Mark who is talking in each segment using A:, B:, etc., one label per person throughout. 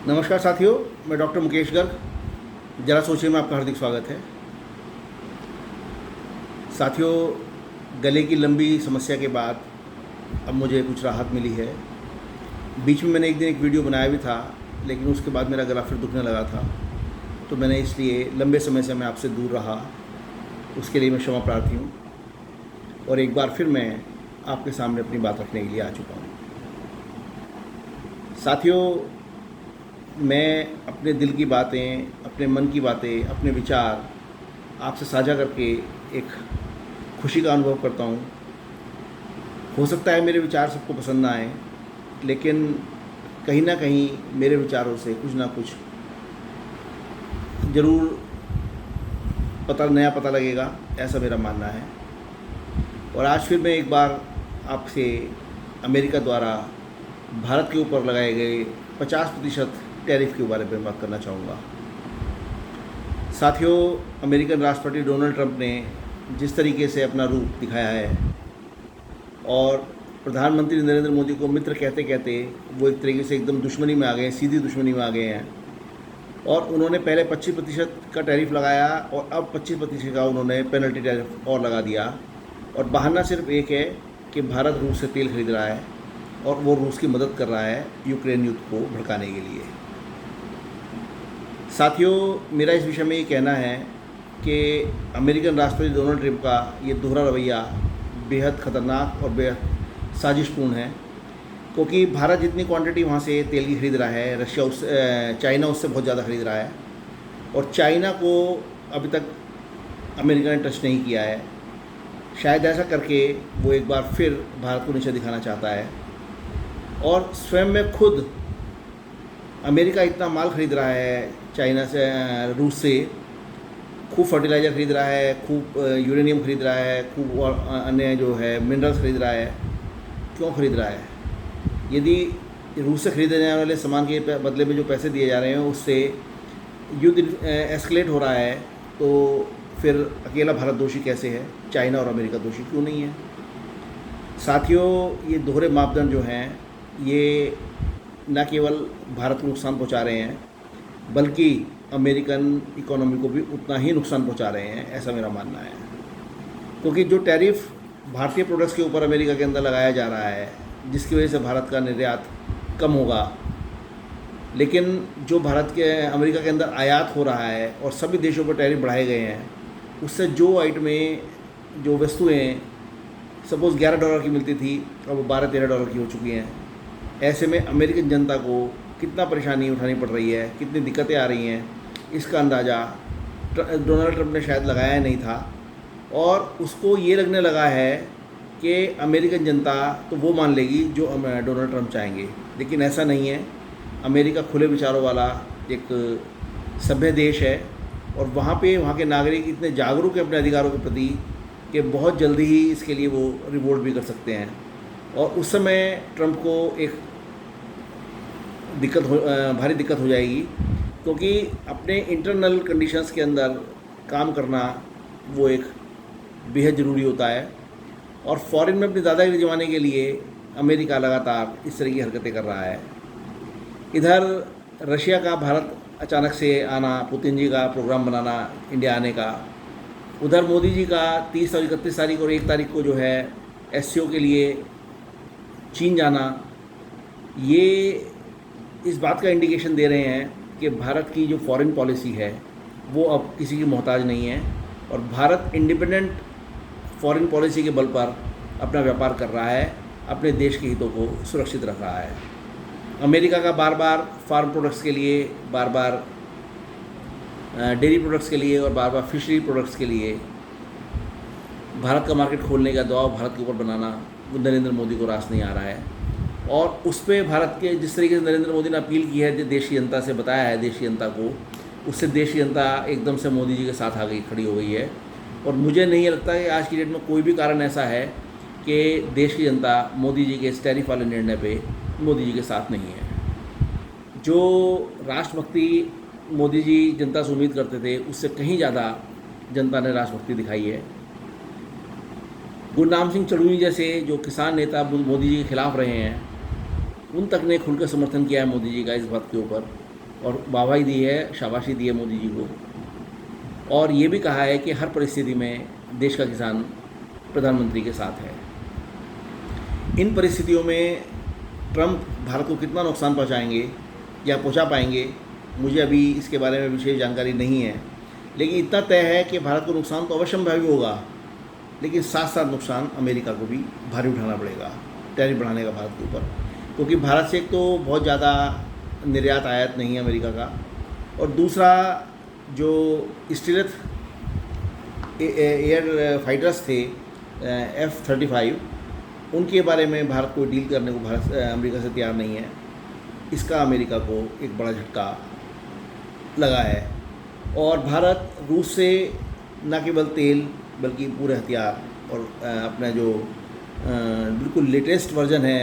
A: नमस्कार साथियों, मैं डॉक्टर मुकेश गर्ग। जरा सोचिए में आपका हार्दिक स्वागत है। साथियों, गले की लंबी समस्या के बाद अब मुझे कुछ राहत मिली है। बीच में मैंने एक दिन एक वीडियो बनाया भी था, लेकिन उसके बाद मेरा गला फिर दुखने लगा था, तो मैंने इसलिए लंबे समय से मैं आपसे दूर रहा। उसके लिए मैं क्षमा प्रार्थी हूँ और एक बार फिर मैं आपके सामने अपनी बात रखने के लिए आ चुका हूँ। साथियों, मैं अपने दिल की बातें, अपने मन की बातें, अपने विचार आपसे साझा करके एक खुशी का अनुभव करता हूँ। हो सकता है मेरे विचार सबको पसंद ना आए, लेकिन कहीं ना कहीं मेरे विचारों से कुछ ना कुछ ज़रूर नया पता लगेगा, ऐसा मेरा मानना है। और आज फिर मैं एक बार आपसे अमेरिका द्वारा भारत के ऊपर लगाए गए 50% टैरिफ के बारे में बात करना चाहूँगा। साथियों, अमेरिकन राष्ट्रपति डोनाल्ड ट्रंप ने जिस तरीके से अपना रूप दिखाया है और प्रधानमंत्री नरेंद्र मोदी को मित्र कहते कहते वो एक तरीके से एकदम दुश्मनी में आ गए, सीधी दुश्मनी में आ गए हैं। और उन्होंने पहले 25% का टैरिफ लगाया और अब 25% का उन्होंने पेनल्टी टैरिफ और लगा दिया। और बहाना सिर्फ एक है कि भारत रूस से तेल खरीद रहा है और वो रूस की मदद कर रहा है यूक्रेन युद्ध को भड़काने के लिए। साथियों, मेरा इस विषय में ये कहना है कि अमेरिकन राष्ट्रपति डोनाल्ड ट्रंप का ये दोहरा रवैया बेहद ख़तरनाक और बेहद साजिशपूर्ण है, क्योंकि भारत जितनी क्वांटिटी वहाँ से तेल की खरीद रहा है, चाइना उससे बहुत ज़्यादा खरीद रहा है। और चाइना को अभी तक अमेरिका ने टच नहीं किया है। शायद ऐसा करके वो एक बार फिर भारत को नीचे दिखाना चाहता है। और स्वयं में खुद अमेरिका इतना माल खरीद रहा है चाइना से, रूस से, खूब फर्टिलाइज़र खरीद रहा है, खूब यूरेनियम खरीद रहा है, खूब और अन्य जो है मिनरल्स खरीद रहा है। क्यों खरीद रहा है? यदि रूस से खरीदे जाने वाले सामान के बदले में जो पैसे दिए जा रहे हैं उससे युद्ध एस्केलेट हो रहा है, तो फिर अकेला भारत दोषी कैसे है? चाइना और अमेरिका दोषी क्यों नहीं है? साथियों, ये दोहरे मापदंड जो हैं ये न केवल भारत को नुकसान पहुंचा रहे हैं, बल्कि अमेरिकन इकोनॉमी को भी उतना ही नुकसान पहुंचा रहे हैं, ऐसा मेरा मानना है। क्योंकि जो टैरिफ भारतीय प्रोडक्ट्स के ऊपर अमेरिका के अंदर लगाया जा रहा है, जिसकी वजह से भारत का निर्यात कम होगा, लेकिन जो भारत के अमेरिका के अंदर आयात हो रहा है और सभी देशों पर टैरिफ बढ़ाए गए हैं, उससे जो आइटमें, जो वस्तुएँ सपोज़ $11 की मिलती थी, अब वो $12-13 की हो चुकी हैं। ऐसे में अमेरिकन जनता को कितना परेशानी उठानी पड़ रही है, कितनी दिक्कतें आ रही हैं, इसका अंदाज़ा डोनाल्ड ट्रंप ने शायद लगाया नहीं था। और उसको ये लगने लगा है कि अमेरिकन जनता तो वो मान लेगी जो डोनाल्ड ट्रंप चाहेंगे, लेकिन ऐसा नहीं है। अमेरिका खुले विचारों वाला एक सभ्य देश है और वहाँ के नागरिक इतने जागरूक हैं अपने अधिकारों के प्रति कि बहुत जल्दी ही इसके लिए वो रिवोल्ट भी कर सकते हैं। और उस समय ट्रंप को एक भारी दिक्कत हो जाएगी, क्योंकि अपने इंटरनल कंडीशंस के अंदर काम करना वो एक बेहद ज़रूरी होता है। और फॉरेन में अपनी दादागिरी जमाने के लिए अमेरिका लगातार इस तरह की हरकतें कर रहा है। इधर रशिया का भारत अचानक से आना, पुतिन जी का प्रोग्राम बनाना इंडिया आने का, उधर मोदी जी का 30 और 31 तारीख और 1 तारीख को जो है एससीओ के लिए चीन जाना, ये इस बात का इंडिकेशन दे रहे हैं कि भारत की जो फॉरेन पॉलिसी है वो अब किसी की मोहताज नहीं है और भारत इंडिपेंडेंट फॉरेन पॉलिसी के बल पर अपना व्यापार कर रहा है, अपने देश के हितों को सुरक्षित रख रहा है। अमेरिका का बार बार फार्म प्रोडक्ट्स के लिए, बार बार डेयरी प्रोडक्ट्स के लिए और बार बार फिशरी प्रोडक्ट्स के लिए भारत का मार्केट खोलने का दबाव भारत के ऊपर बनाना नरेंद्र मोदी को रास नहीं आ रहा है। और उस पर भारत के जिस तरीके से नरेंद्र मोदी ने अपील की है, देश की जनता से बताया है, देश की जनता को, उससे देश की जनता एकदम से मोदी जी के साथ आ गई, खड़ी हो गई है। और मुझे नहीं लगता कि आज की डेट में कोई भी कारण ऐसा है कि देश की जनता मोदी जी के इस टैरिफ वाले निर्णय पे मोदी जी के साथ नहीं है। जो राष्ट्रभक्ति मोदी जी जनता से उम्मीद करते थे, उससे कहीं ज़्यादा जनता ने राष्ट्रभक्ति दिखाई है। गुरनाम सिंह चढ़ूई जैसे जो किसान नेता मोदी जी के खिलाफ रहे हैं, उन तक ने खुलकर समर्थन किया है मोदी जी का इस बात के ऊपर और वाहवाही दी है, शाबाशी दी है मोदी जी को। और ये भी कहा है कि हर परिस्थिति में देश का किसान प्रधानमंत्री के साथ है। इन परिस्थितियों में ट्रंप भारत को कितना नुकसान पहुंचाएंगे या पहुंचा पाएंगे, मुझे अभी इसके बारे में विशेष जानकारी नहीं है, लेकिन इतना तय है कि भारत को नुकसान तो अवश्यंभावी होगा, लेकिन साथ साथ नुकसान अमेरिका को भी भारी उठाना पड़ेगा टैरिफ बढ़ाने का भारत के ऊपर, क्योंकि भारत से एक तो बहुत ज़्यादा निर्यात आयात नहीं है अमेरिका का, और दूसरा जो स्टीलथ एयर फाइटर्स थे F-35, उनके बारे में भारत को डील करने को अमेरिका से तैयार नहीं है। इसका अमेरिका को एक बड़ा झटका लगा है। और भारत रूस से न केवल तेल बल्कि पूरे हथियार और अपना जो बिल्कुल लेटेस्ट वर्जन है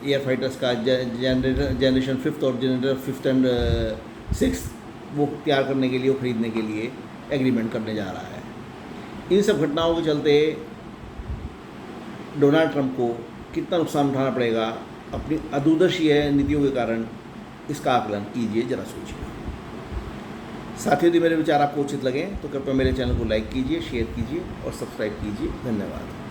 A: एयर फाइटर्स का, जनरेशन 5 और जनरेटर 5 एंड 6, वो तैयार करने के लिए, वो खरीदने के लिए एग्रीमेंट करने जा रहा है। इन सब घटनाओं के चलते डोनाल्ड ट्रंप को कितना नुकसान उठाना पड़ेगा अपनी अदूरदर्शी नीतियों के कारण, इसका आकलन कीजिए, ज़रा सोचिए। साथियों, यदि मेरे विचार आपको उचित लगें तो कृपया मेरे चैनल को लाइक कीजिए, शेयर कीजिए और सब्सक्राइब कीजिए। धन्यवाद।